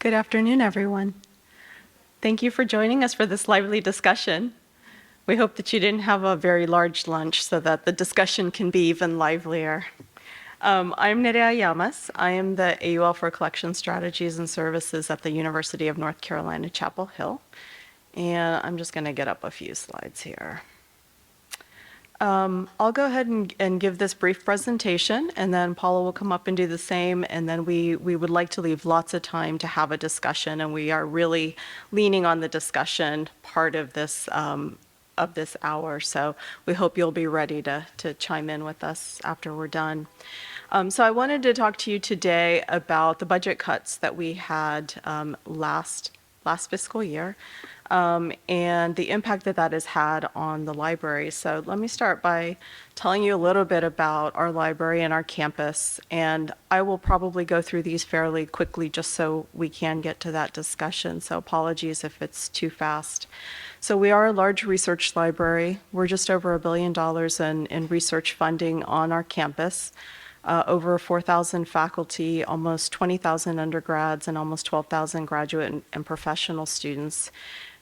Good afternoon, everyone. Thank you for joining us for this lively discussion. We hope that you didn't have a very large lunch so that the discussion can be even livelier. I'm Nerea Llamas. I am the AUL for Collection Strategies and Services at the University of North Carolina, Chapel Hill. And I'm just going to get up a few slides here. I'll go ahead and give this brief presentation, and then Paula will come up and do the same, and then we would like to leave lots of time to have a discussion, and we are really leaning on the discussion part of this hour, so we hope you'll be ready to chime in with us after we're done. So I wanted to talk to you today about the budget cuts that we had last fiscal year. And the impact that that has had on the library. So let me start by telling you a little bit about our library and our campus. And I will probably go through these fairly quickly just so we can get to that discussion. So apologies if it's too fast. So we are a large research library. We're just over $1 billion in research funding on our campus. Over 4,000 faculty, almost 20,000 undergrads, and almost 12,000 graduate and professional students.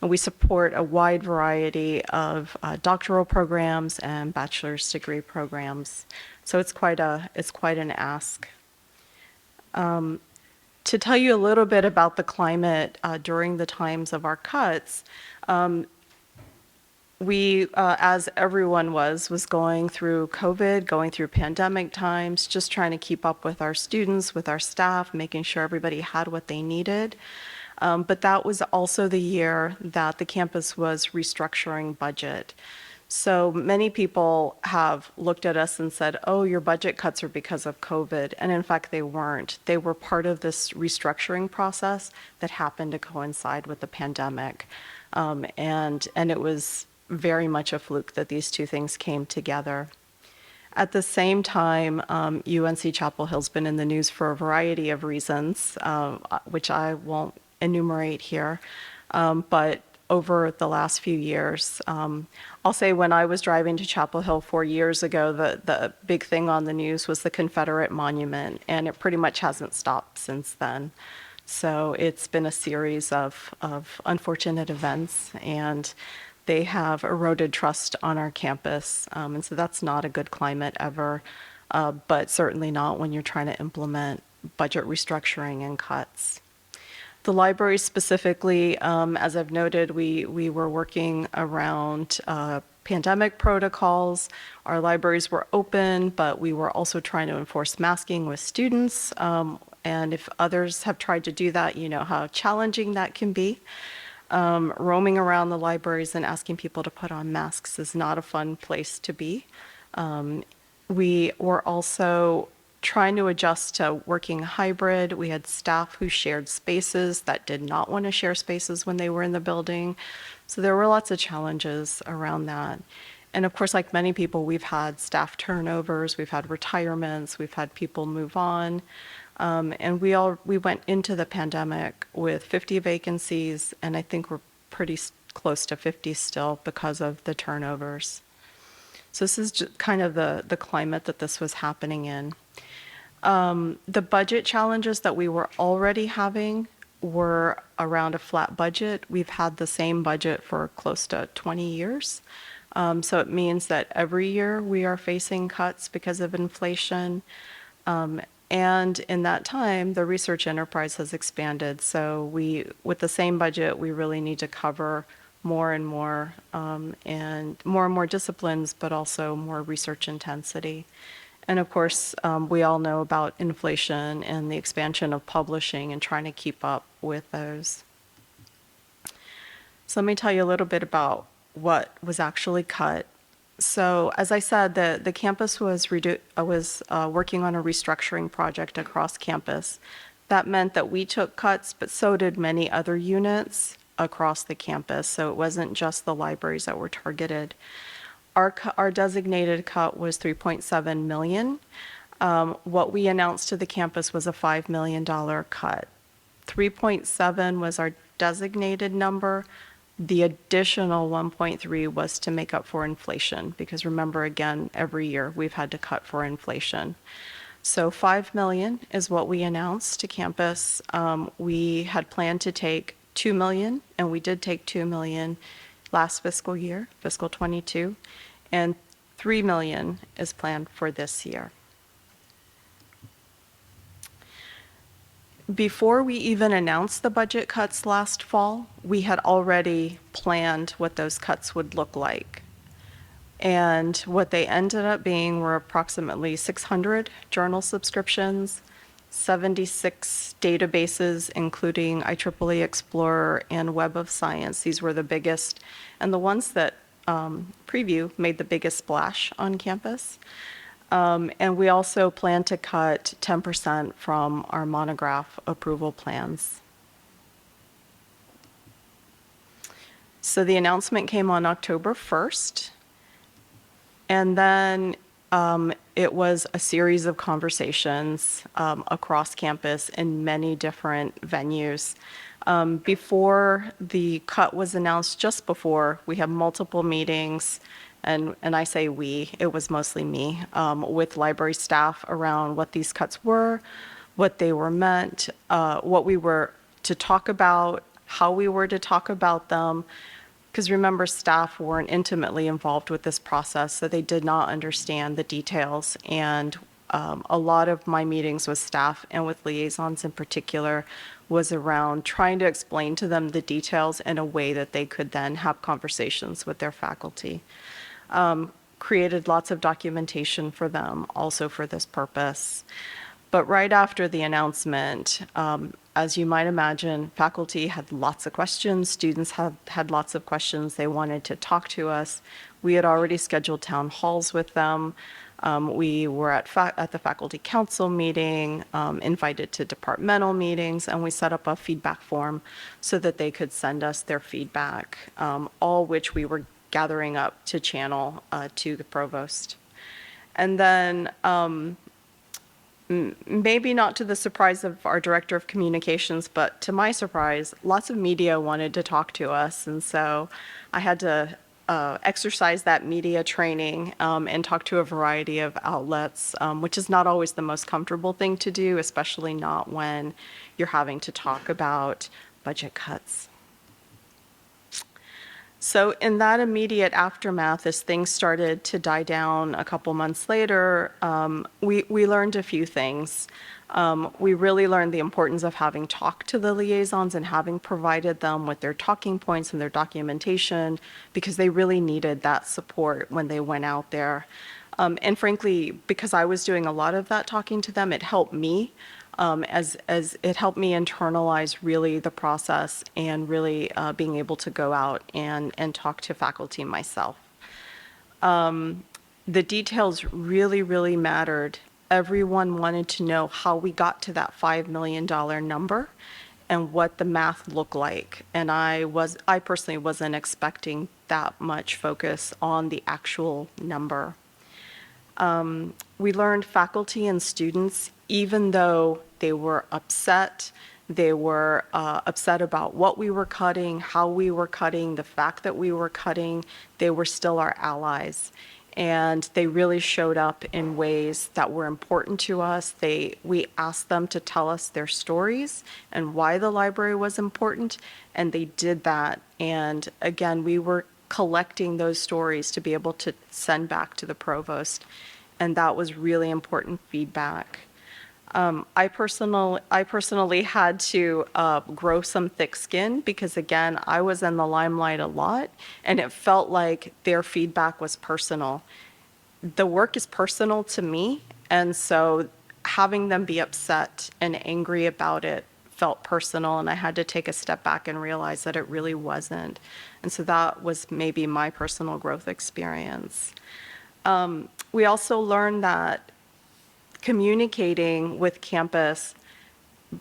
And we support a wide variety of doctoral programs and bachelor's degree programs. So it's quite an ask. To tell you a little bit about the climate during the times of our cuts, we, as everyone was going through COVID, going through pandemic times, just trying to keep up with our students, with our staff, making sure everybody had what they needed. But that was also the year that the campus was restructuring budget. So many people have looked at us and said, oh, your budget cuts are because of COVID. And in fact, they weren't. They were part of this restructuring process that happened to coincide with the pandemic. And it was very much a fluke that these two things came together. At the same time, UNC Chapel Hill's been in the news for a variety of reasons, which I won't enumerate here. But over the last few years, I'll say when I was driving to Chapel Hill 4 years ago, the big thing on the news was the Confederate monument, and it pretty much hasn't stopped since then. So it's been a series of unfortunate events, and they have eroded trust on our campus. And so that's not a good climate ever, but certainly not when you're trying to implement budget restructuring and cuts. The library specifically, as I've noted, we were working around pandemic protocols. Our libraries were open, but we were also trying to enforce masking with students. And if others have tried to do that, you know how challenging that can be. Roaming around the libraries and asking people to put on masks is not a fun place to be. We were also trying to adjust to working hybrid. We had staff who shared spaces that did not want to share spaces when they were in the building. So there were lots of challenges around that. And of course, like many people, we've had staff turnovers, we've had retirements, we've had people move on. And we went into the pandemic with 50 vacancies, and I think we're pretty close to 50 still because of the turnovers. So this is just kind of the climate that this was happening in. The budget challenges that we were already having were around a flat budget. We've had the same budget for close to 20 years. So it means that every year we are facing cuts because of inflation. And in that time, the research enterprise has expanded. So with the same budget, we really need to cover more and more disciplines, but also more research intensity. And of course, we all know about inflation and the expansion of publishing and trying to keep up with those. So let me tell you a little bit about what was actually cut. So as I said, the campus was working on a restructuring project across campus. That meant that we took cuts, but so did many other units across the campus. So it wasn't just the libraries that were targeted. Our designated cut was $3.7 million. What we announced to the campus was a $5 million cut. 3.7 was our designated number. The additional 1.3 was to make up for inflation, because remember, again, every year we've had to cut for inflation. So 5 million is what we announced to campus. We had planned to take 2 million, and we did take 2 million last fiscal year, fiscal '22, and 3 million is planned for this year. Before we even announced the budget cuts last fall, we had already planned what those cuts would look like. And what they ended up being were approximately 600 journal subscriptions, 76 databases, including IEEE Explorer and Web of Science. These were the biggest, and the ones that Preview made the biggest splash on campus. And we also plan to cut 10% from our monograph approval plans. So the announcement came on October 1st. And then it was a series of conversations across campus in many different venues. Before the cut was announced, just before, we had multiple meetings, and I say we, it was mostly me, with library staff around what these cuts were, what they were meant, what we were to talk about, how we were to talk about them. Because remember, staff weren't intimately involved with this process, so they did not understand the details. And a lot of my meetings with staff and with liaisons in particular was around trying to explain to them the details in a way that they could then have conversations with their faculty. Created lots of documentation for them also for this purpose. But right after the announcement, as you might imagine, faculty had lots of questions, students had lots of questions. They wanted to talk to us. We had already scheduled town halls with them. We were at the faculty council meeting, invited to departmental meetings, and we set up a feedback form so that they could send us their feedback, all which we were gathering up to channel to the provost. And then maybe not to the surprise of our director of communications, but to my surprise, lots of media wanted to talk to us. And so I had to exercise that media training and talk to a variety of outlets, which is not always the most comfortable thing to do, especially not when you're having to talk about budget cuts. So in that immediate aftermath, as things started to die down a couple months later, we learned a few things. We really learned the importance of having talked to the liaisons and having provided them with their talking points and their documentation, because they really needed that support when they went out there. And frankly, because I was doing a lot of that talking to them, it helped me. As it helped me internalize really the process and really being able to go out and talk to faculty myself. The details really, really mattered. Everyone wanted to know how we got to that $5 million number and what the math looked like. And I personally wasn't expecting that much focus on the actual number. We learned faculty and students, even though they were upset about what we were cutting, how we were cutting, the fact that we were cutting, they were still our allies. And they really showed up in ways that were important to us. We asked them to tell us their stories and why the library was important, and they did that. And again, we were collecting those stories to be able to send back to the provost, and that was really important feedback. I personally had to grow some thick skin because, again, I was in the limelight a lot, and it felt like their feedback was personal. The work is personal to me, and so having them be upset and angry about it felt personal, and I had to take a step back and realize that it really wasn't. And so that was maybe my personal growth experience. We also learned that communicating with campus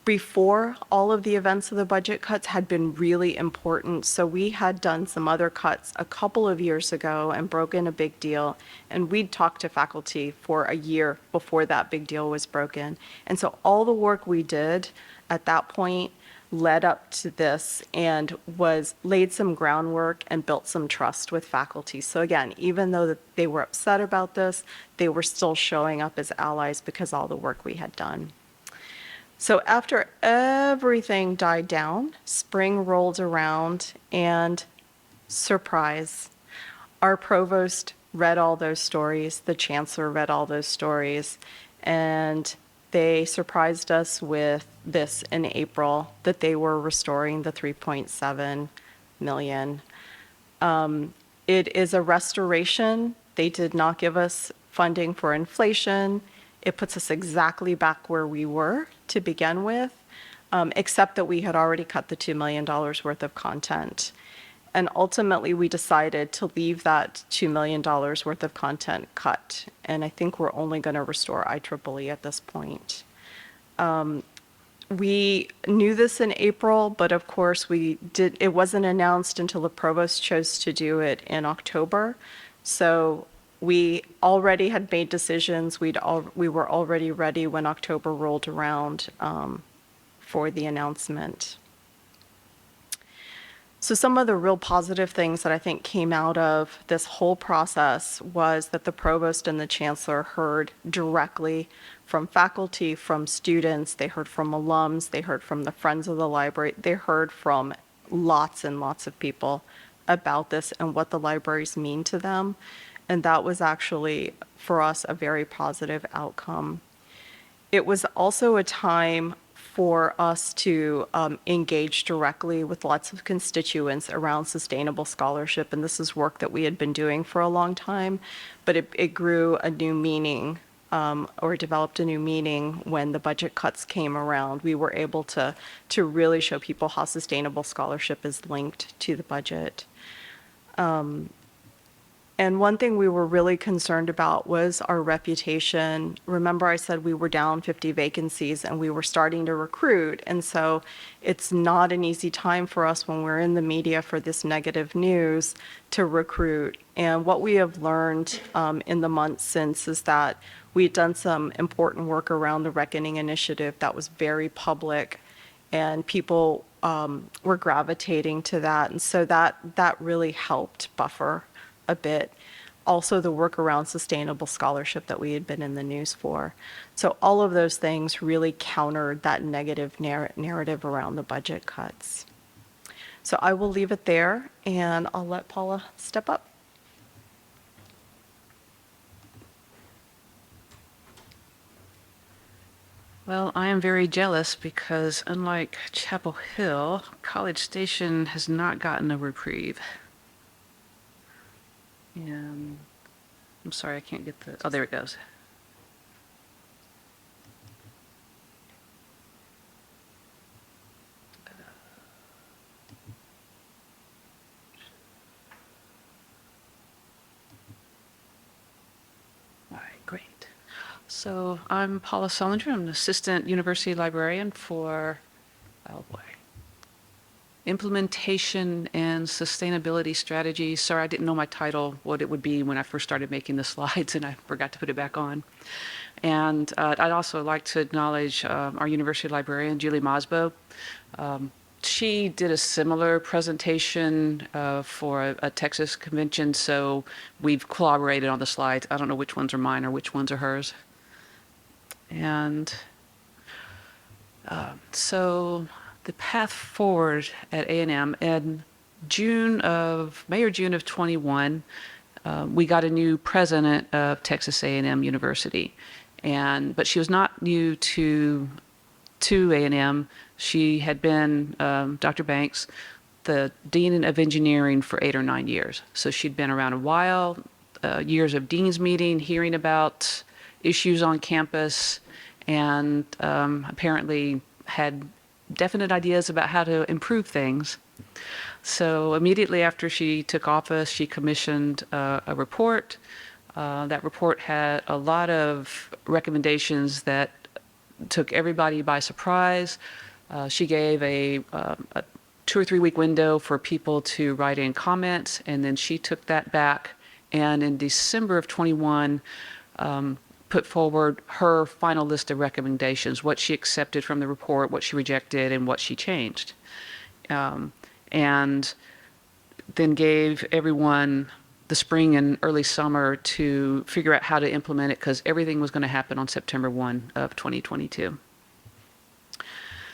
before all of the events of the budget cuts had been really important. So we had done some other cuts a couple of years ago and broken a big deal, and we'd talked to faculty for a year before that big deal was broken. And so all the work we did at that point led up to this and was laid some groundwork and built some trust with faculty. So again, even though that they were upset about this, they were still showing up as allies because all the work we had done. So after everything died down, spring rolled around, and surprise, our provost read all those stories, the chancellor read all those stories, and they surprised us with this in April, that they were restoring the 3.7 million. It is a restoration. They did not give us funding for inflation. It puts us exactly back where we were to begin with, except that we had already cut the $2 million worth of content. And ultimately, we decided to leave that $2 million worth of content cut. And I think we're only going to restore IEEE at this point. We knew this in April, but of course it wasn't announced until the provost chose to do it in October. So we already had made decisions. We were already ready when October rolled around for the announcement. So some of the real positive things that I think came out of this whole process was that the provost and the chancellor heard directly from faculty, from students, they heard from alums, they heard from the Friends of the Library, they heard from lots and lots of people about this and what the libraries mean to them. And that was actually, for us, a very positive outcome. It was also a time for us to engage directly with lots of constituents around sustainable scholarship. And this is work that we had been doing for a long time, but it grew a new meaning or developed a new meaning when the budget cuts came around. We were able to really show people how sustainable scholarship is linked to the budget. And one thing we were really concerned about was our reputation. Remember, I said we were down 50 vacancies and we were starting to recruit. And so it's not an easy time for us when we're in the media for this negative news to recruit. And what we have learned in the months since is that we've done some important work around the Reckoning Initiative that was very public, and people were gravitating to that. And so that really helped buffer a bit. Also the work around sustainable scholarship that we had been in the news for. So all of those things really countered that negative narrative around the budget cuts. So I will leave it there and I'll let Paula step up. Well, I am very jealous because unlike Chapel Hill, College Station has not gotten a reprieve. And I'm sorry, I can't get the, oh, there it goes. All right, great. So I'm Paula Solinger. I'm an assistant university librarian for, oh boy, implementation and sustainability strategies. Sorry, I didn't know my title, what it would be when I first started making the slides, and I forgot to put it back on. And I'd also like to acknowledge our university librarian, Julie Mosbo. She did a similar presentation for a Texas convention, so we've collaborated on the slides. I don't know which ones are mine or which ones are hers. And so the path forward at A&M in May or June of 21, we got a new president of Texas A&M University, but she was not new to A&M. She had been Dr. Banks, the dean of engineering for 8 or 9 years. So she'd been around a while, years of dean's meeting, hearing about issues on campus, and apparently had definite ideas about how to improve things. So immediately after she took office, she commissioned a report. That report had a lot of recommendations that took everybody by surprise. She gave a 2 or 3 week window for people to write in comments, and then she took that back. And in December of 21, put forward her final list of recommendations, what she accepted from the report, what she rejected, and what she changed. And then gave everyone the spring and early summer to figure out how to implement it, because everything was going to happen on September 1 of 2022.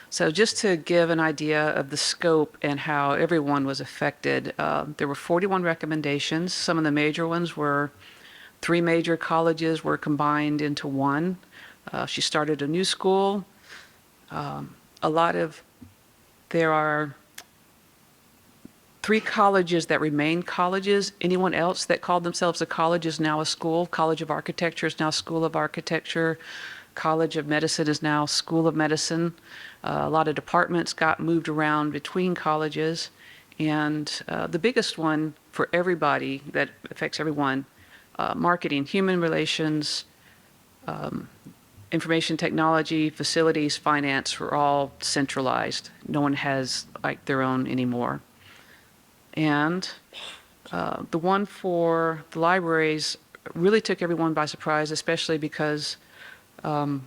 So just to give an idea of the scope and how everyone was affected, there were 41 recommendations. Some of the major ones were 3 major colleges were combined into one. She started a new school. There are 3 colleges that remain colleges. Anyone else that called themselves a college is now a school. College of Architecture is now School of Architecture. College of Medicine is now School of Medicine. A lot of departments got moved around between colleges. And the biggest one for everybody that affects everyone, marketing, human relations, information technology, facilities, finance were all centralized. No one has like their own anymore. And the one for the libraries really took everyone by surprise, especially because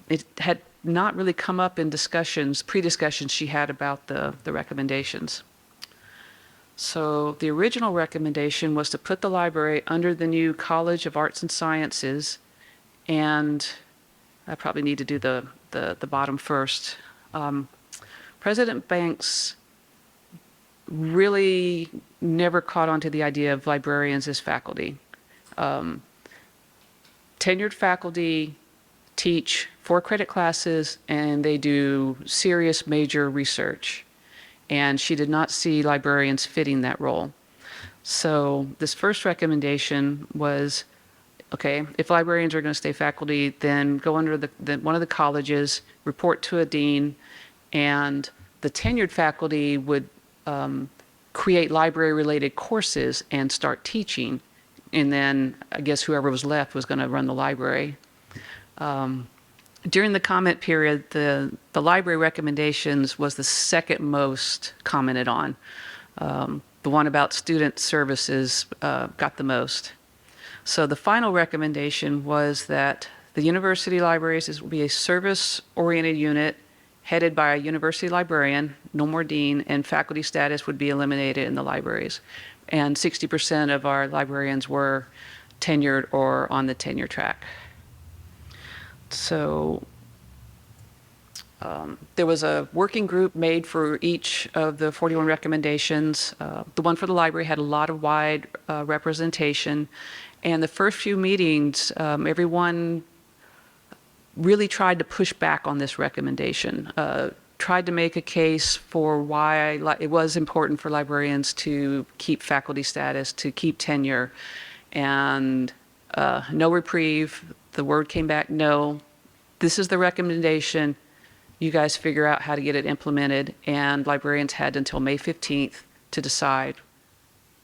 it had not really come up in discussions, pre-discussions she had about the recommendations. So the original recommendation was to put the library under the new College of Arts and Sciences, and I probably need to do the bottom first. President Banks really never caught on to the idea of librarians as faculty. Tenured faculty teach 4 credit classes and they do serious major research. And she did not see librarians fitting that role. So this first recommendation was, okay, if librarians are going to stay faculty, then go under one of the colleges, report to a dean, and the tenured faculty would create library-related courses and start teaching. And then I guess whoever was left was going to run the library. During the comment period, the library recommendations was the second most commented on. The one about student services got the most. So the final recommendation was that the university libraries will be a service-oriented unit headed by a university librarian, no more dean, and faculty status would be eliminated in the libraries. And 60% of our librarians were tenured or on the tenure track. So there was a working group made for each of the 41 recommendations. The one for the library had a lot of wide representation. And the first few meetings, everyone really tried to push back on this recommendation, tried to make a case for why it was important for librarians to keep faculty status, to keep tenure, and no reprieve. The word came back, no, this is the recommendation. You guys figure out how to get it implemented, and librarians had until May 15th to decide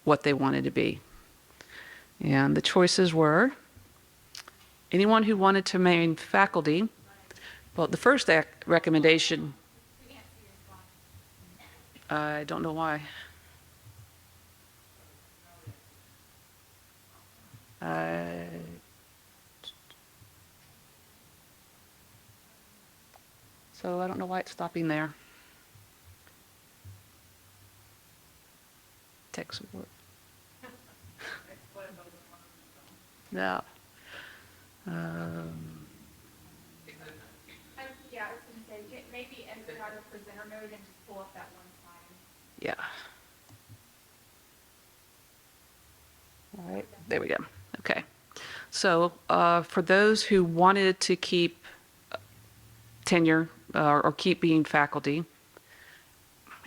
what they wanted to be. And the choices were anyone who wanted to remain faculty. Well, the first recommendation, I don't know why. So I don't know why it's stopping there. Tech support. No. Yeah, I was going to say, maybe enter out of presenter mode and just pull up that one slide. Yeah. All right, there we go. Okay. So for those who wanted to keep tenure or keep being faculty,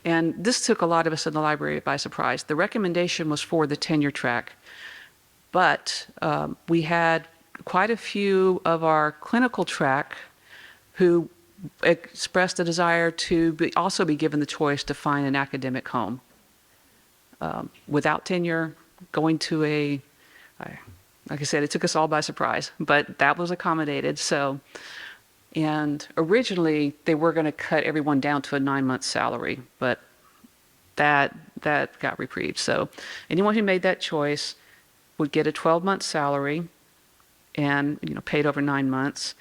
and this took a lot of us in the library by surprise, the recommendation was for the tenure track, but we had quite a few of our clinical track who expressed a desire to also be given the choice to find an academic home. Without tenure, going to like I said, it took us all by surprise, but that was accommodated. So, and originally they were going to cut everyone down to a 9-month salary, but that got reprieved. So anyone who made that choice would get a 12-month salary, and paid over 9 months.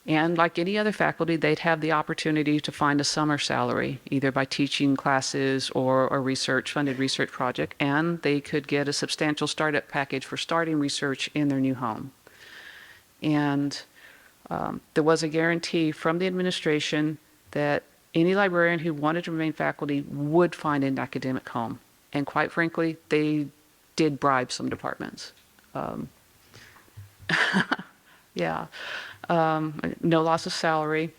And like any other faculty, they'd have the opportunity to find a summer salary, either by teaching classes or a funded research project, and they could get a substantial startup package for starting research in their new home. And there was a guarantee from the administration that any librarian who wanted to remain faculty would find an academic home. And quite frankly, they did bribe some departments. Yeah. No loss of salary.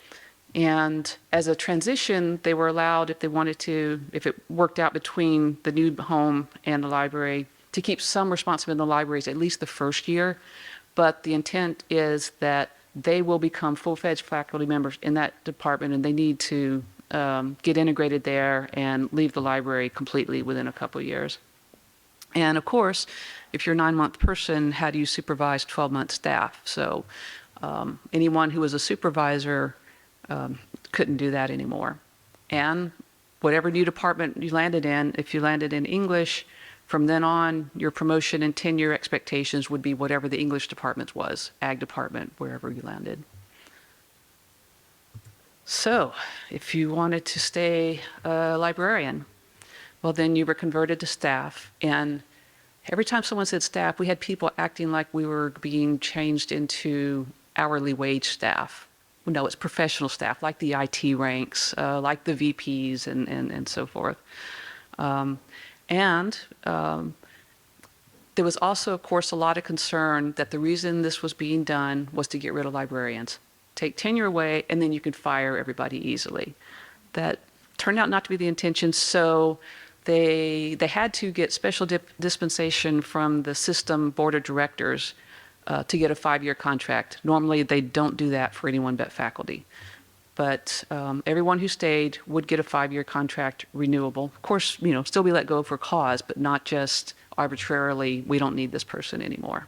And as a transition, they were allowed, if they wanted to, if it worked out between the new home and the library, to keep some responsibility in the libraries at least the first year. But the intent is that they will become full-fledged faculty members in that department, and they need to get integrated there and leave the library completely within a couple of years. And of course, if you're a 9-month person, how do you supervise 12-month staff? So anyone who was a supervisor couldn't do that anymore. And whatever new department you landed in, if you landed in English, from then on, your promotion and tenure expectations would be whatever the English department was, ag department, wherever you landed. So if you wanted to stay a librarian, well, then you were converted to staff. And every time someone said staff, we had people acting like we were being changed into hourly wage staff. No, it's professional staff, like the IT ranks, like the VPs and so forth. There was also, of course, a lot of concern that the reason this was being done was to get rid of librarians. Take tenure away, and then you can fire everybody easily. That turned out not to be the intention, so they had to get special dispensation from the system board of directors to get a 5-year contract. Normally, they don't do that for anyone but faculty. But everyone who stayed would get a 5-year contract renewable. Of course, still be let go for cause, but not just arbitrarily, we don't need this person anymore.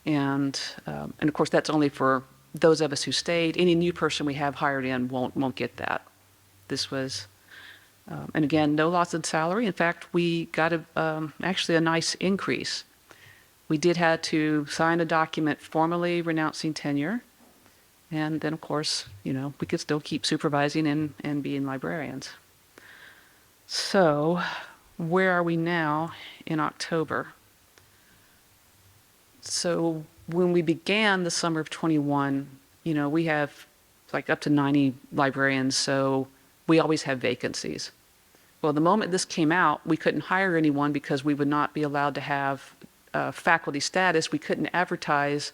And of course, that's only for those of us who stayed. Any new person we have hired in won't get that. This was, and again, no loss in salary. In fact, we got actually a nice increase. We did have to sign a document formally renouncing tenure. And then, of course, we could still keep supervising and being librarians. So where are we now in October? So when we began the summer of 21, we have like up to 90 librarians, so we always have vacancies. Well, the moment this came out, we couldn't hire anyone because we would not be allowed to have faculty status. We couldn't advertise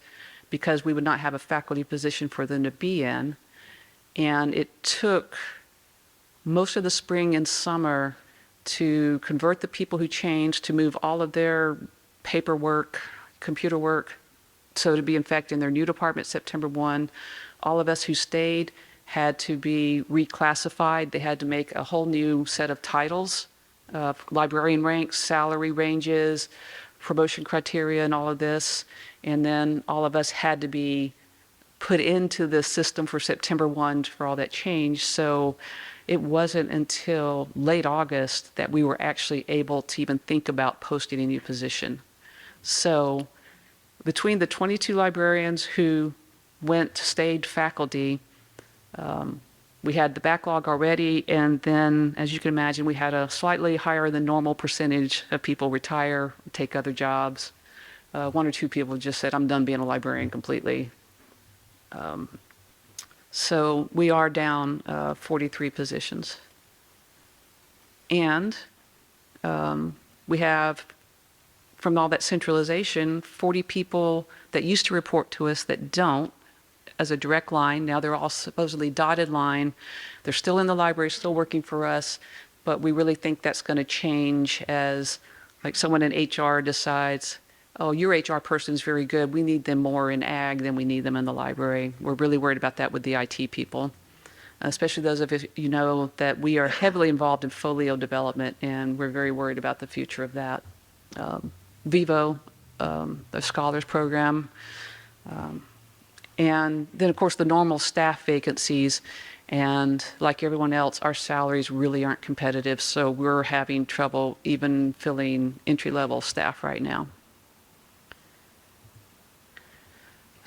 because we would not have a faculty position for them to be in. And it took most of the spring and summer to convert the people who changed, to move all of their paperwork, computer work, so to be in fact in their new department September 1. All of us who stayed had to be reclassified. They had to make a whole new set of titles, librarian ranks, salary ranges, promotion criteria, and all of this. And then all of us had to be put into the system for September 1 for all that change. So it wasn't until late August that we were actually able to even think about posting a new position. So between the 22 librarians who stayed faculty, we had the backlog already, and then, as you can imagine, we had a slightly higher than normal percentage of people retire, take other jobs. 1 or 2 people just said, I'm done being a librarian completely. So we are down 43 positions. And we have, from all that centralization, 40 people that used to report to us that don't, as a direct line. Now they're all supposedly dotted line. They're still in the library, still working for us, but we really think that's going to change as like someone in HR decides, oh, your HR person is very good. We need them more in ag than we need them in the library. We're really worried about that with the IT people, especially those of you know that we are heavily involved in folio development, and we're very worried about the future of that. Vivo, the Scholars Program, and then, of course, the normal staff vacancies. And like everyone else, our salaries really aren't competitive, so we're having trouble even filling entry-level staff right now.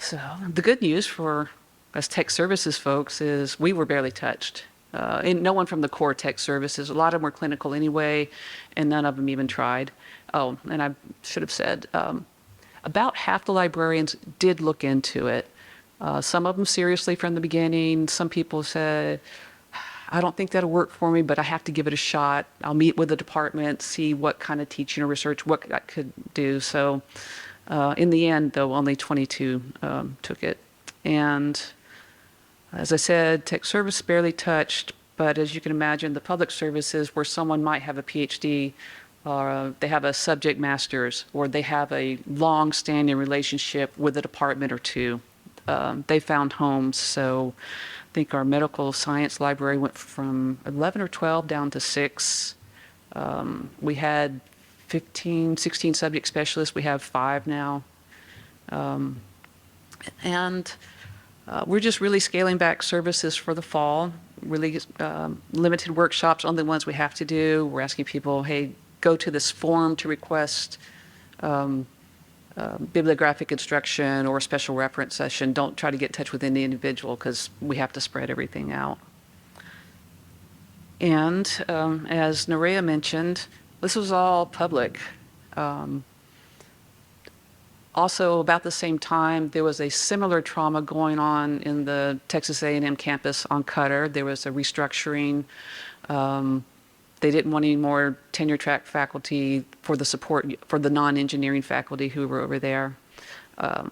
So the good news for us tech services folks is we were barely touched. And no one from the core tech services. A lot of them were clinical anyway, and none of them even tried. Oh, and I should have said, about half the librarians did look into it. Some of them seriously from the beginning. Some people said, I don't think that'll work for me, but I have to give it a shot. I'll meet with the department, see what kind of teaching or research, what I could do. So in the end, though, only 22 took it. And as I said, tech service barely touched, but as you can imagine, the public services where someone might have a PhD, or they have a subject master's, or they have a long-standing relationship with a department or two, they found homes. So I think our medical science library went from 11 or 12 down to 6. We had 15, 16 subject specialists. We have 5 now. And we're just really scaling back services for the fall, really limited workshops, only ones we have to do. We're asking people, hey, go to this form to request bibliographic instruction or a special reference session. Don't try to get in touch with any individual because we have to spread everything out. And as Nerea mentioned, this was all public. Also, about the same time, there was a similar trauma going on in the Texas A&M campus on Cutter. There was a restructuring. They didn't want any more tenure track faculty for the support for the non-engineering faculty who were over there.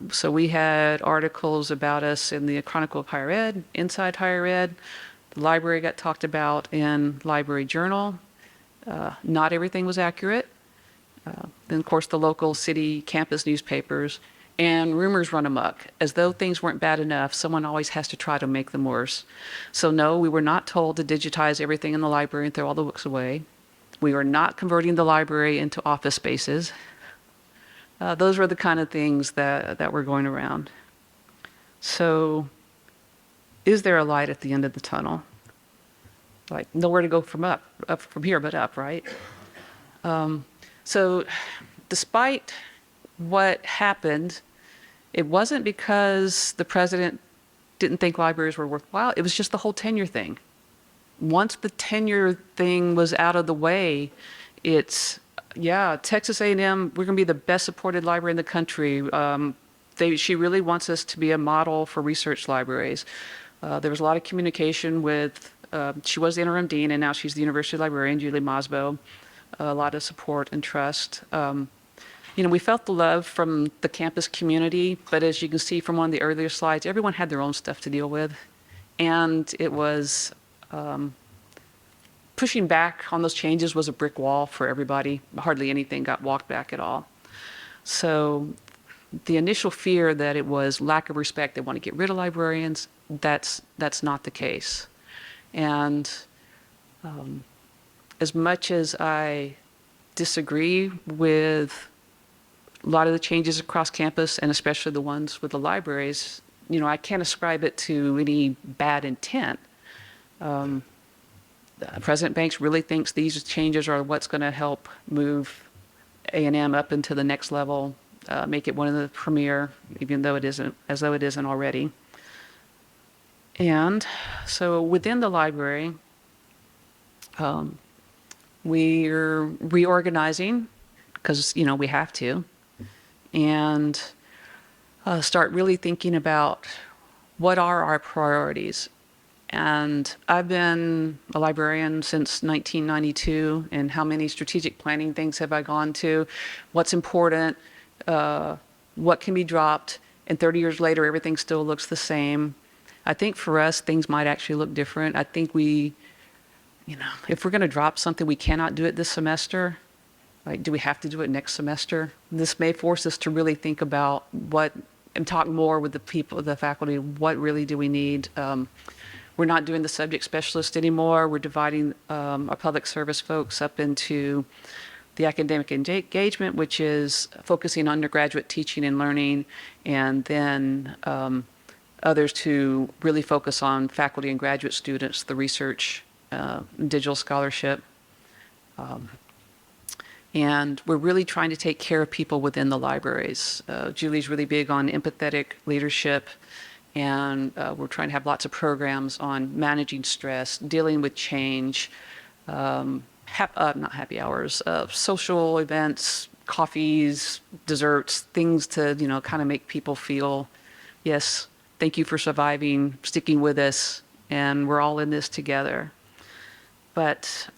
So we had articles about us in the Chronicle of Higher Ed, Inside Higher Ed. The library got talked about in Library Journal. Not everything was accurate. Then, of course, the local city campus newspapers, and rumors run amok. As though things weren't bad enough, someone always has to try to make them worse. So no, we were not told to digitize everything in the library and throw all the books away. We were not converting the library into office spaces. Those were the kind of things that were going around. So is there a light at the end of the tunnel? Like, nowhere to go from from here but up, right? So despite what happened, it wasn't because the president didn't think libraries were worthwhile. It was just the whole tenure thing. Once the tenure thing was out of the way, it's, yeah, Texas A&M, we're going to be the best supported library in the country. She really wants us to be a model for research libraries. There was a lot of communication with, she was the interim dean, and now she's the university librarian, Julie Mosbo. A lot of support and trust. We felt the love from the campus community, but as you can see from one of the earlier slides, everyone had their own stuff to deal with. And it was, pushing back on those changes was a brick wall for everybody. Hardly anything got walked back at all. So the initial fear that it was lack of respect, they want to get rid of librarians, that's not the case. And as much as I disagree with a lot of the changes across campus, and especially the ones with the libraries, I can't ascribe it to any bad intent. President Banks really thinks these changes are what's going to help move A&M up into the next level, make it one of the premier, even though it isn't, as though it isn't already. And so within the library, we're reorganizing because, we have to, and start really thinking about what are our priorities. And I've been a librarian since 1992, and how many strategic planning things have I gone to? What's important? What can be dropped? And 30 years later, everything still looks the same. I think for us, things might actually look different. I think if we're going to drop something, we cannot do it this semester. Like, do we have to do it next semester? This may force us to really think about and talk more with the people, the faculty, what really do we need? We're not doing the subject specialist anymore. We're dividing our public service folks up into the academic engagement, which is focusing on undergraduate teaching and learning, and then others to really focus on faculty and graduate students, the research, digital scholarship. And we're really trying to take care of people within the libraries. Julie's really big on empathetic leadership, and we're trying to have lots of programs on managing stress, dealing with change, not happy hours, social events, coffees, desserts, things to, kind of make people feel, yes, thank you for surviving, sticking with us, and we're all in this together. But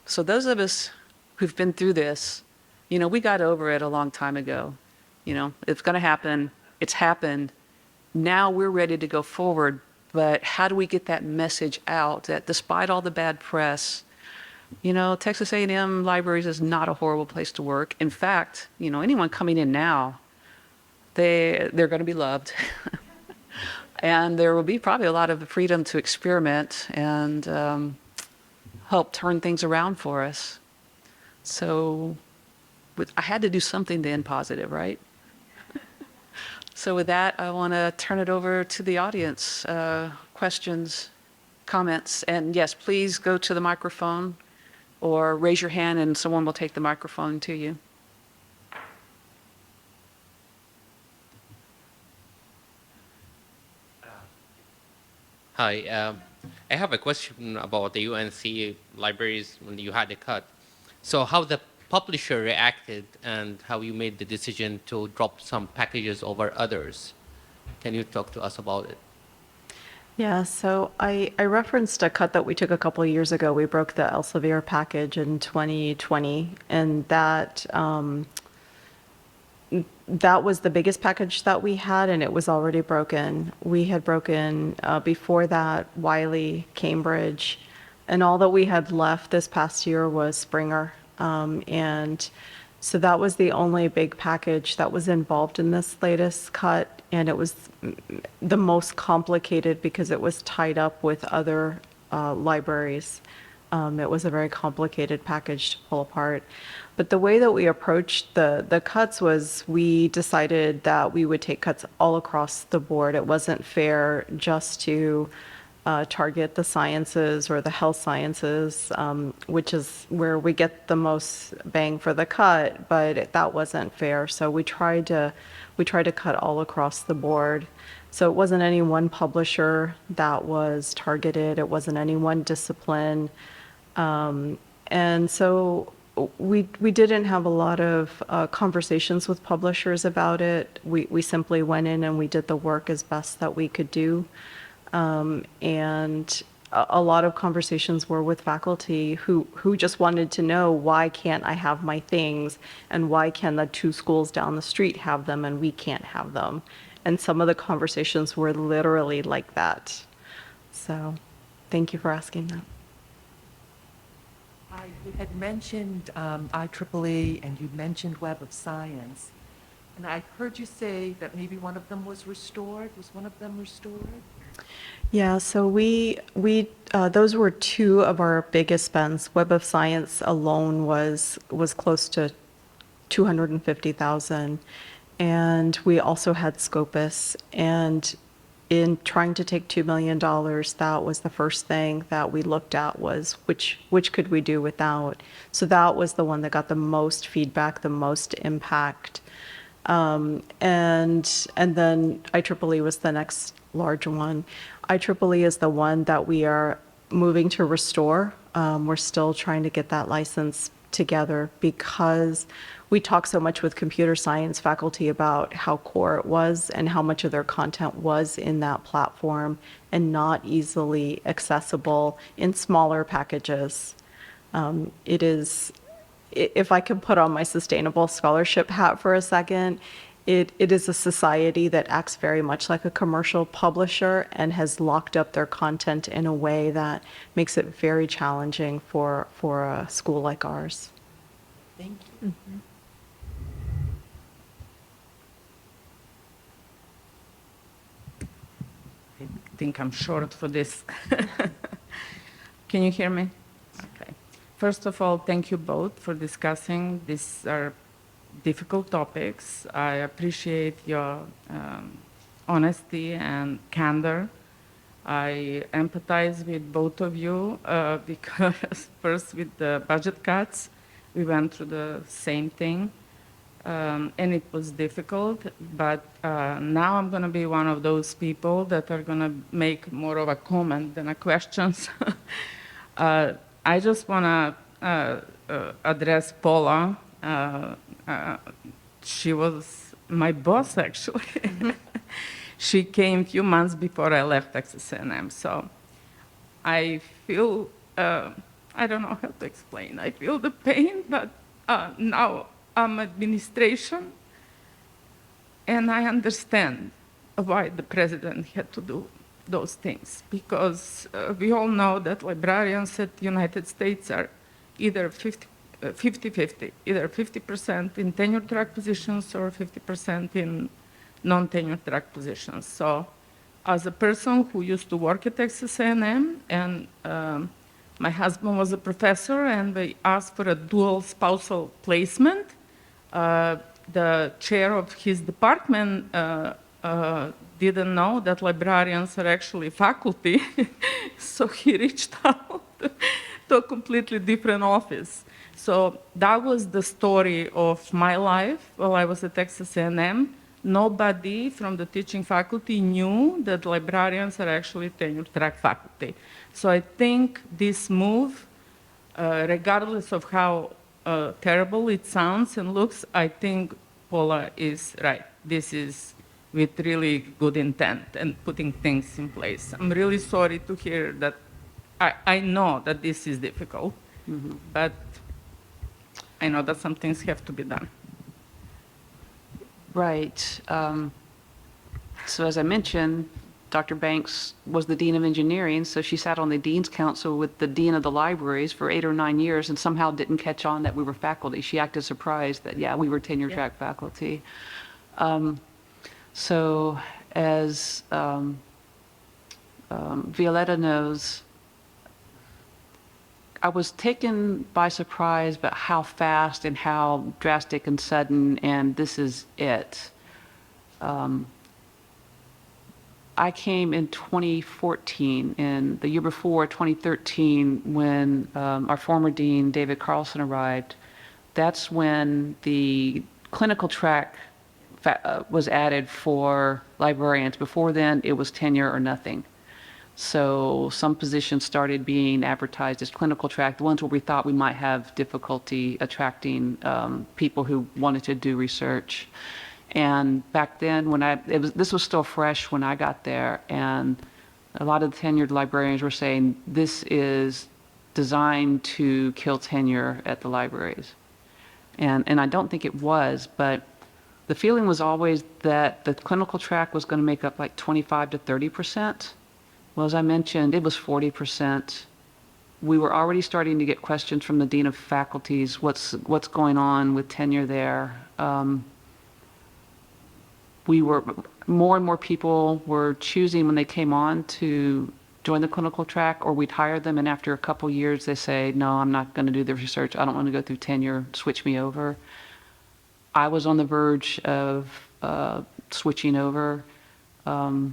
so those of us who've been through this, we got over it a long time ago. It's going to happen. It's happened. Now we're ready to go forward. But how do we get that message out that despite all the bad press, Texas A&M Libraries is not a horrible place to work. In fact, anyone coming in now, they're going to be loved. And there will be probably a lot of freedom to experiment and help turn things around for us. So I had to do something to end positive, right? So with that, I want to turn it over to the audience. Questions, comments, and yes, please go to the microphone or raise your hand and someone will take the microphone to you. Hi, I have a question about the UNC libraries when you had a cut. So how the publisher reacted and how you made the decision to drop some packages over others. Can you talk to us about it? Yeah, so I referenced a cut that we took a couple of years ago. We broke the Elsevier package in 2020, and that was the biggest package that we had, and it was already broken. We had broken before that Wiley, Cambridge, and all that we had left this past year was Springer. And so that was the only big package that was involved in this latest cut, and it was the most complicated because it was tied up with other libraries. It was a very complicated package to pull apart. But the way that we approached the cuts was we decided that we would take cuts all across the board. It wasn't fair just to target the sciences or the health sciences, which is where we get the most bang for the cut, but that wasn't fair. So we tried to cut all across the board. So it wasn't any one publisher that was targeted. It wasn't any one discipline. And so we didn't have a lot of conversations with publishers about it. We simply went in and we did the work as best that we could do. And a lot of conversations were with faculty who just wanted to know, why can't I have my things, and why can the two schools down the street have them and we can't have them? And some of the conversations were literally like that. So thank you for asking that. You had mentioned IEEE and you mentioned Web of Science. And I heard you say that maybe one of them was restored. Was one of them restored? Yeah, so we those were two of our biggest spends. Web of Science alone was close to 250,000, and we also had Scopus. And in trying to take $2 million, that was the first thing that we looked at, was which could we do without. So that was the one that got the most feedback, the most impact. And then IEEE was the next large one. IEEE is the one that we are moving to restore. We're still trying to get that license together because we talk so much with computer science faculty about how core it was and how much of their content was in that platform and not easily accessible in smaller packages. It is, if I can put on my sustainable scholarship hat for a second, it is a society that acts very much like a commercial publisher and has locked up their content in a way that makes it very challenging for a school like ours. Thank you. Mm-hmm. I think I'm short for this. Can you hear me? Okay. First of all, thank you both for discussing. These are difficult topics. I appreciate your honesty and candor. I empathize with both of you because first with the budget cuts, we went through the same thing. And it was difficult, but now I'm going to be one of those people that are going to make more of a comment than a question. I just want to address Paula. She was my boss, actually. She came a few months before I left Texas A&M, so I feel, I don't know how to explain. I feel the pain, but now I'm administration, and I understand why the president had to do those things, because we all know that librarians at the United States are either 50-50, either 50% in tenure track positions or 50% in non-tenure track positions. So as a person who used to work at Texas A&M, and my husband was a professor, and we asked for a dual spousal placement, the chair of his department didn't know that librarians are actually faculty, so he reached out to a completely different office. So that was the story of my life while I was at Texas A&M. Nobody from the teaching faculty knew that librarians are actually tenure track faculty. So I think this move, regardless of how terrible it sounds and looks, I think Paula is right. This is with really good intent and putting things in place. I'm really sorry to hear that. I know that this is difficult, but I know that some things have to be done. Right. So as I mentioned, Dr. Banks was the Dean of Engineering, so she sat on the Dean's Council with the Dean of the Libraries for 8 or 9 years and somehow didn't catch on that we were faculty. She acted surprised that, yeah, we were tenure track faculty. So as Violetta knows, I was taken by surprise about how fast and how drastic and sudden, and this is it. I came in 2014, and the year before, 2013, when our former dean, David Carlson, arrived. That's when the clinical track was added for librarians. Before then, it was tenure or nothing. So some positions started being advertised as clinical track, the ones where we thought we might have difficulty attracting people who wanted to do research. And back then, this was still fresh when I got there, and a lot of the tenured librarians were saying this is designed to kill tenure at the libraries. And I don't think it was, but the feeling was always that the clinical track was going to make up like 25 to 30%. Well, as I mentioned, it was 40%. We were already starting to get questions from the Dean of Faculties, what's going on with tenure there. More and more people were choosing when they came on to join the clinical track, or we'd hire them, and after a couple years they say, no, I'm not going to do the research, I don't want to go through tenure, switch me over. I was on the verge of switching over. I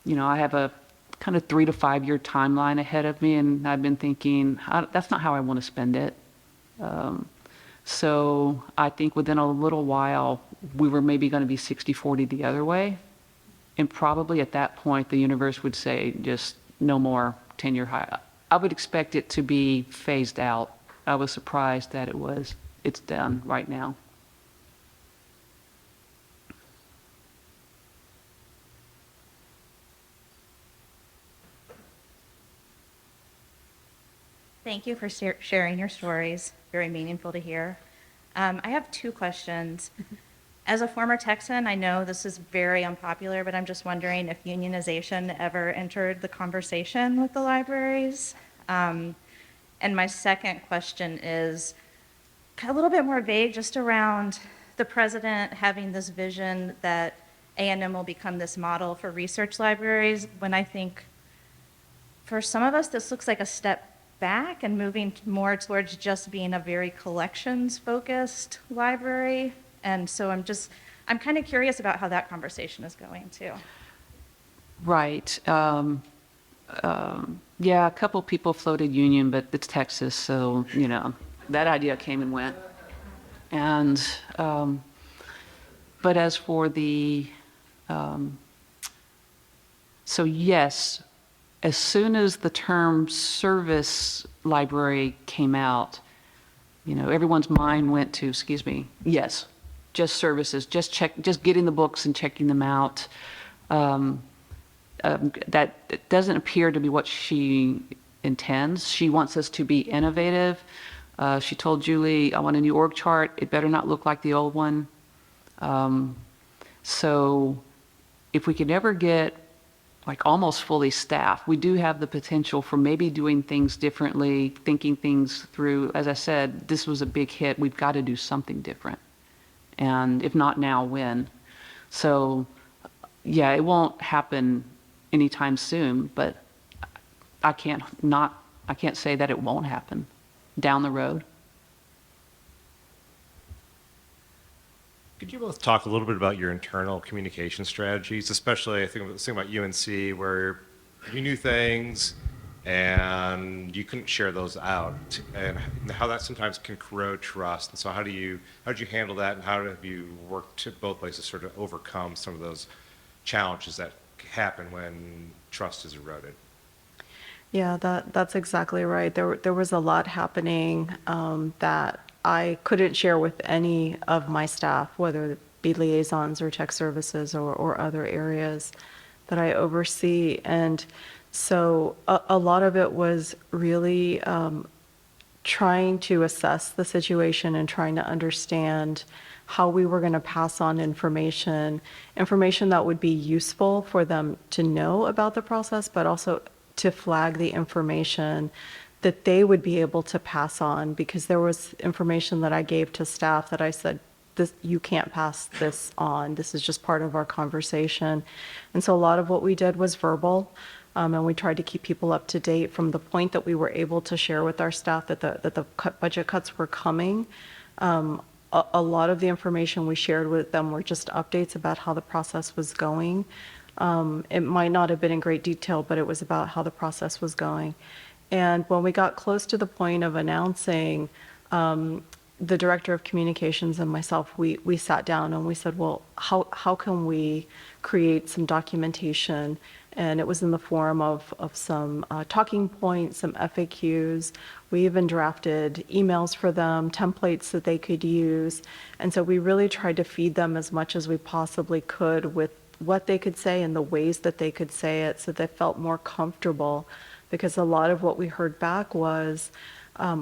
have a kind of 3 to 5 year timeline ahead of me, and I've been thinking, that's not how I want to spend it. So I think within a little while, we were maybe going to be 60-40 the other way. And probably at that point, the universe would say, just no more tenure hire. I would expect it to be phased out. I was surprised that it's done right now. Thank you for sharing your stories. Very meaningful to hear. I have 2 questions. As a former Texan, I know this is very unpopular, but I'm just wondering if unionization ever entered the conversation with the libraries. And my second question is a little bit more vague, just around the president having this vision that A&M will become this model for research libraries, when I think for some of us, this looks like a step back and moving more towards just being a very collections-focused library. And so I'm kind of curious about how that conversation is going too. Right. Yeah, a couple people floated union, but it's Texas, so, that idea came and went. And, but as for so yes, as soon as the term service library came out, everyone's mind went to, excuse me, yes, just services, just getting the books and checking them out. That doesn't appear to be what she intends. She wants us to be innovative. She told Julie, I want a new org chart. It better not look like the old one. So if we could ever get like almost fully staffed, we do have the potential for maybe doing things differently, thinking things through. As I said, this was a big hit. We've got to do something different. And if not now, when? So yeah, it won't happen anytime soon, but I can't say that it won't happen down the road. Could you both talk a little bit about your internal communication strategies, especially I think about UNC, where you knew things and you couldn't share those out, and how that sometimes can corrode trust. And so how did you handle that, and how have you worked to both places sort of overcome some of those challenges that happen when trust is eroded? Yeah, that's exactly right. There was a lot happening that I couldn't share with any of my staff, whether it be liaisons or tech services or other areas that I oversee. And so a lot of it was really trying to assess the situation and trying to understand how we were going to pass on information that would be useful for them to know about the process, but also to flag the information that they would be able to pass on, because there was information that I gave to staff that I said, this, you can't pass this on. This is just part of our conversation. And so a lot of what we did was verbal, and we tried to keep people up to date from the point that we were able to share with our staff that the budget cuts were coming. A lot of the information we shared with them were just updates about how the process was going. It might not have been in great detail, but it was about how the process was going. And when we got close to the point of announcing, the director of communications and myself, we sat down and we said, well, how can we create some documentation? And it was in the form of some talking points, some FAQs. We even drafted emails for them, templates that they could use. And so we really tried to feed them as much as we possibly could with what they could say and the ways that they could say it, so they felt more comfortable. Because a lot of what we heard back was,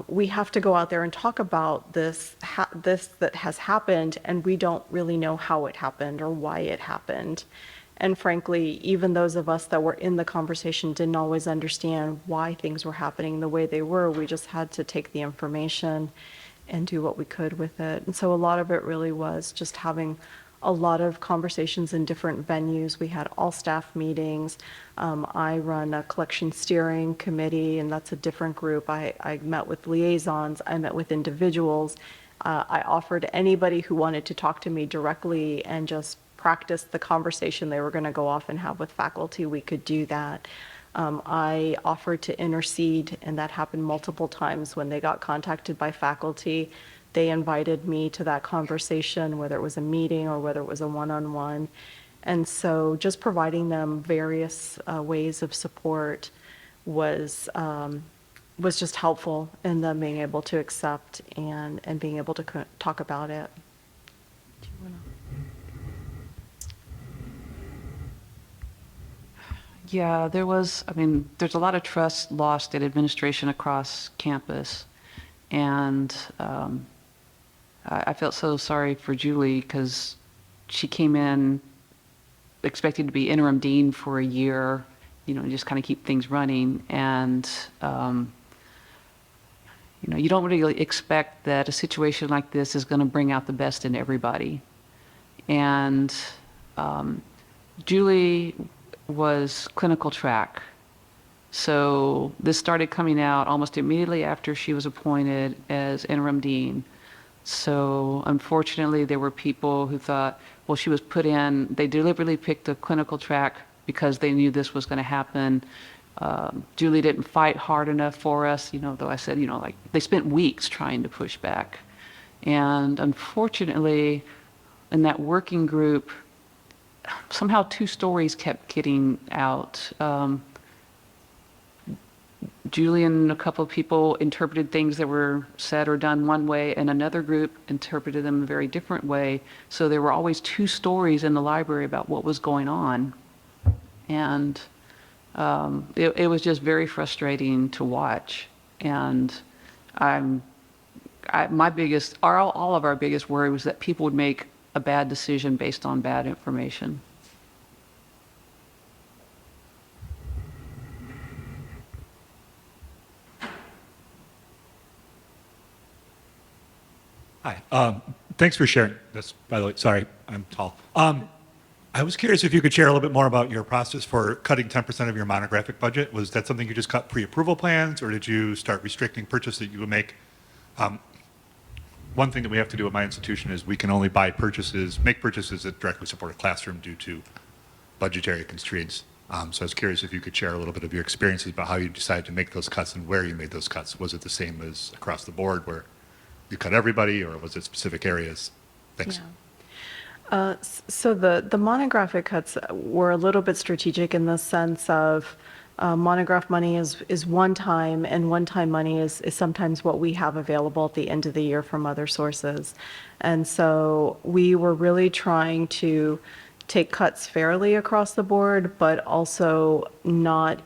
we have to go out there and talk about this that has happened, and we don't really know how it happened or why it happened. And frankly, even those of us that were in the conversation didn't always understand why things were happening the way they were. We just had to take the information and do what we could with it. And so a lot of it really was just having a lot of conversations in different venues. We had all staff meetings. I run a collection steering committee, and that's a different group. I met with liaisons. I met with individuals. I offered anybody who wanted to talk to me directly and just practice the conversation they were going to go off and have with faculty, we could do that. I offered to intercede, and that happened multiple times when they got contacted by faculty. They invited me to that conversation, whether it was a meeting or whether it was a one-on-one. And so just providing them various ways of support was just helpful in them being able to accept and being able to talk about it. Do you wanna... Yeah, there's a lot of trust lost in administration across campus. And I felt so sorry for Julie, because she came in expecting to be interim dean for a year, just kind of keep things running. And, you don't really expect that a situation like this is going to bring out the best in everybody. And Julie was clinical track. So this started coming out almost immediately after she was appointed as interim dean. So unfortunately, there were people who thought, well, she was put in, they deliberately picked the clinical track because they knew this was going to happen. Julie didn't fight hard enough for us, though I said, like they spent weeks trying to push back. And unfortunately, in that working group, somehow two stories kept getting out. Julie and a couple of people interpreted things that were said or done one way, and another group interpreted them a very different way. So there were always two stories in the library about what was going on. And it was just very frustrating to watch. And my biggest, all of our biggest worry was that people would make a bad decision based on bad information. Hi. Thanks for sharing this, by the way. Sorry, I'm tall. I was curious if you could share a little bit more about your process for cutting 10% of your monographic budget. Was that something you just cut pre-approval plans, or did you start restricting purchase that you would make? One thing that we have to do at my institution is we can only make purchases that directly support a classroom due to budgetary constraints. So I was curious if you could share a little bit of your experiences about how you decided to make those cuts and where you made those cuts. Was it the same as across the board where you cut everybody, or was it specific areas? Thanks. Yeah. So the monographic cuts were a little bit strategic in the sense of monograph money is one time, and one-time money is sometimes what we have available at the end of the year from other sources. And so we were really trying to take cuts fairly across the board, but also not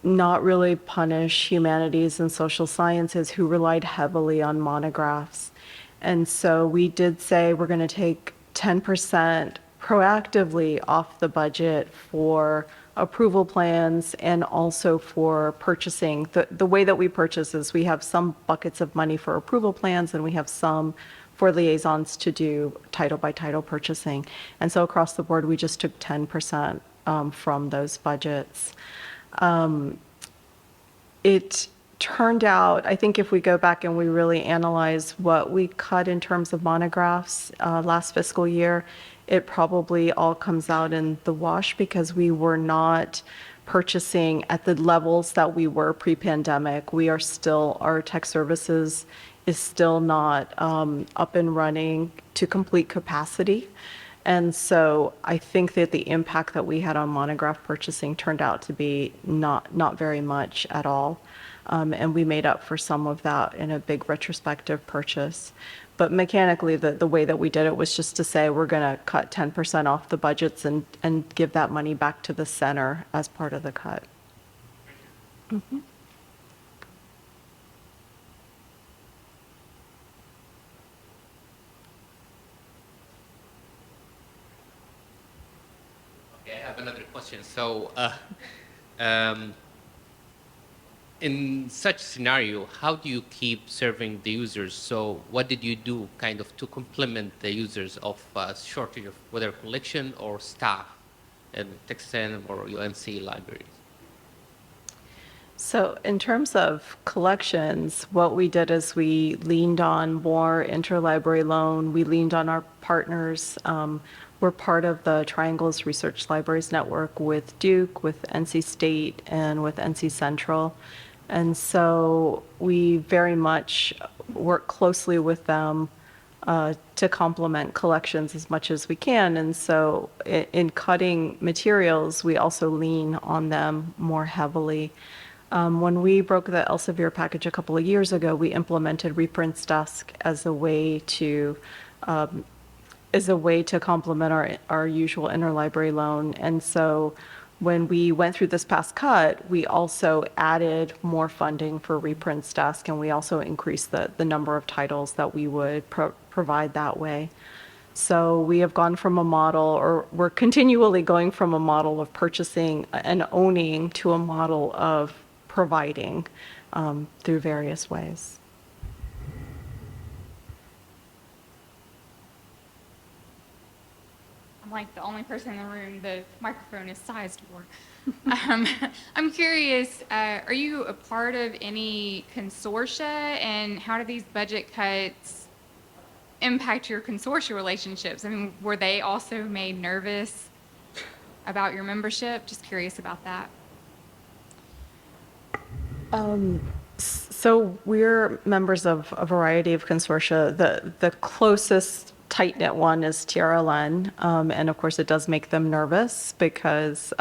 really punish humanities and social sciences who relied heavily on monographs. And so we did say we're going to take 10% proactively off the budget for approval plans and also for purchasing. The way that we purchase is we have some buckets of money for approval plans, and we have some for liaisons to do title by title purchasing. And so across the board, we just took 10% from those budgets. It turned out, I think if we go back and we really analyze what we cut in terms of monographs last fiscal year, it probably all comes out in the wash because we were not purchasing at the levels that we were pre-pandemic. Our tech services is still not up and running to complete capacity. And so I think that the impact that we had on monograph purchasing turned out to be not very much at all. And we made up for some of that in a big retrospective purchase. But mechanically, the way that we did it was just to say we're going to cut 10% off the budgets and give that money back to the center as part of the cut. Mm-hmm. Okay, I have another question. So, in such scenario, how do you keep serving the users? So what did you do kind of to complement the users of shortage of whether collection or staff in Texas A&M or UNC libraries? So in terms of collections, what we did is we leaned on more interlibrary loan. We leaned on our partners. We're part of the Triangles Research Libraries Network with Duke, with NC State, and with NC Central. And so we very much work closely with them to complement collections as much as we can. And so in cutting materials, we also lean on them more heavily. When we broke the Elsevier package a couple of years ago, we implemented Reprints Desk as a way to complement our usual interlibrary loan. And so when we went through this past cut, we also added more funding for Reprints Desk, and we also increased the number of titles that we would provide that way. So we have gone from a model, or we're continually going from a model of purchasing and owning to a model of providing through various ways. I'm like the only person in the room the microphone is sized for. I'm curious, are you a part of any consortia, and how do these budget cuts impact your consortia relationships? I mean, were they also made nervous about your membership? Just curious about that. So we're members of a variety of consortia. The closest tight-knit one is TRLN, and of course it does make them nervous because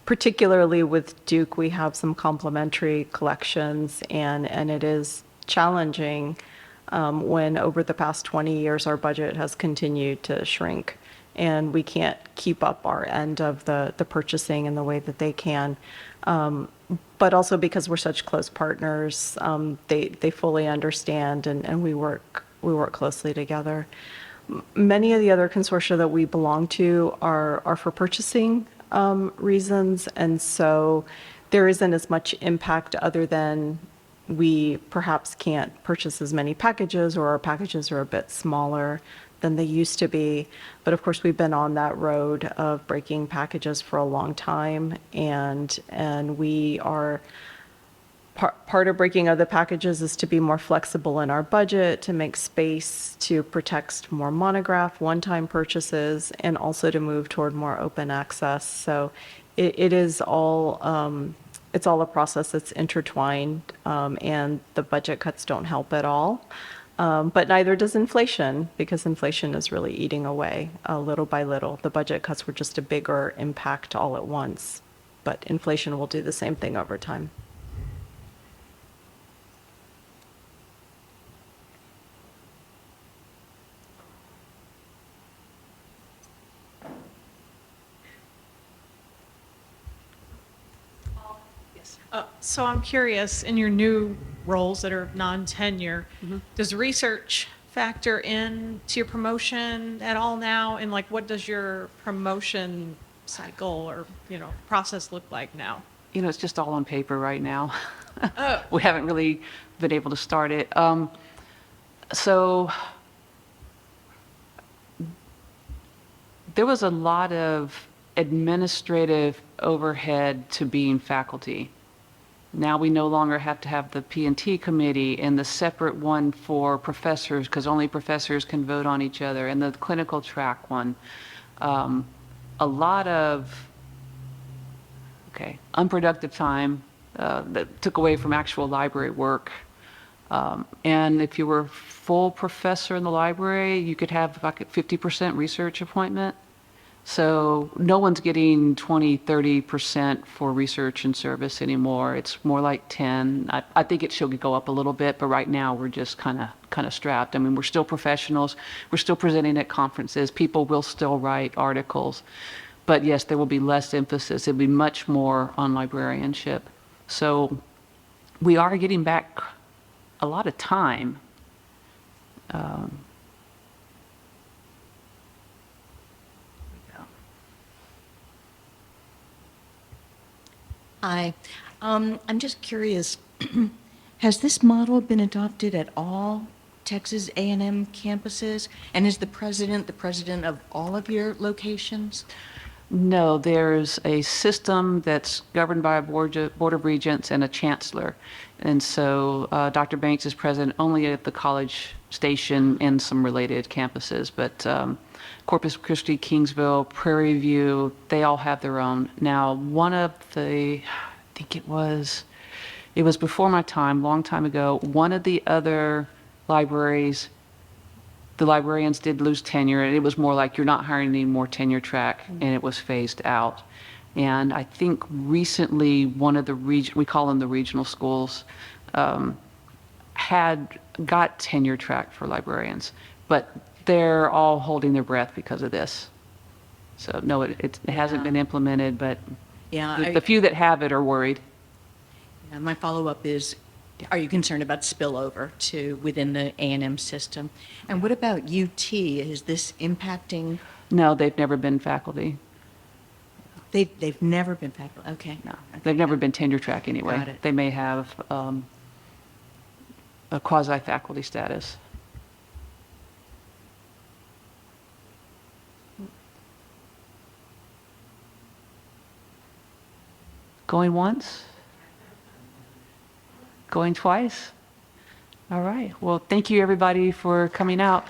particularly with Duke, we have some complementary collections, and it is challenging when over the past 20 years our budget has continued to shrink and we can't keep up our end of the purchasing in the way that they can. But also because we're such close partners, they fully understand and we work closely together. Many of the other consortia that we belong to are for purchasing reasons, and so there isn't as much impact other than we perhaps can't purchase as many packages, or our packages are a bit smaller than they used to be. But of course, we've been on that road of breaking packages for a long time, and we are part of breaking other packages is to be more flexible in our budget, to make space to protect more monograph, one-time purchases, and also to move toward more open access. So it is all, it's all a process that's intertwined, and the budget cuts don't help at all. But neither does inflation, because inflation is really eating away little by little. The budget cuts were just a bigger impact all at once, but inflation will do the same thing over time. So I'm curious, in your new roles that are non-tenure, does research factor in to your promotion at all now? And like, what does your promotion cycle or, process look like now? It's just all on paper right now. Oh. We haven't really been able to start it. So there was a lot of administrative overhead to being faculty. Now we no longer have to have the P&T committee and the separate one for professors, because only professors can vote on each other, and the clinical track one. A lot of unproductive time that took away from actual library work. And if you were a full professor in the library, you could have like a 50% research appointment. So no one's getting 20, 30% for research and service anymore. It's more like 10. I think it should go up a little bit, but right now we're just kind of strapped. I mean, we're still professionals. We're still presenting at conferences. People will still write articles. But yes, there will be less emphasis. It'll be much more on librarianship. So we are getting back a lot of time. Hi. I'm just curious, has this model been adopted at all Texas A&M campuses? And is the president of all of your locations? No, there's a system that's governed by a board of regents and a chancellor. And so Dr. Banks is president only at the College Station and some related campuses. But Corpus Christi, Kingsville, Prairie View, they all have their own. Now, one of the, I think it was before my time, long time ago, one of the other libraries, the librarians did lose tenure, and it was more like, you're not hiring any more tenure track, and it was phased out. And I think recently one of the we call them the regional schools, had got tenure track for librarians, but they're all holding their breath because of this. So no, it hasn't been implemented, but the few that have it are worried. My follow-up is, are you concerned about spillover to within the A&M system? And what about UT? Is this impacting? No, they've never been faculty. They've never been faculty. Okay. No, they've never been tenure track anyway. Got it. They may have a quasi-faculty status. Going once? Going twice? All right. Well, thank you everybody for coming out.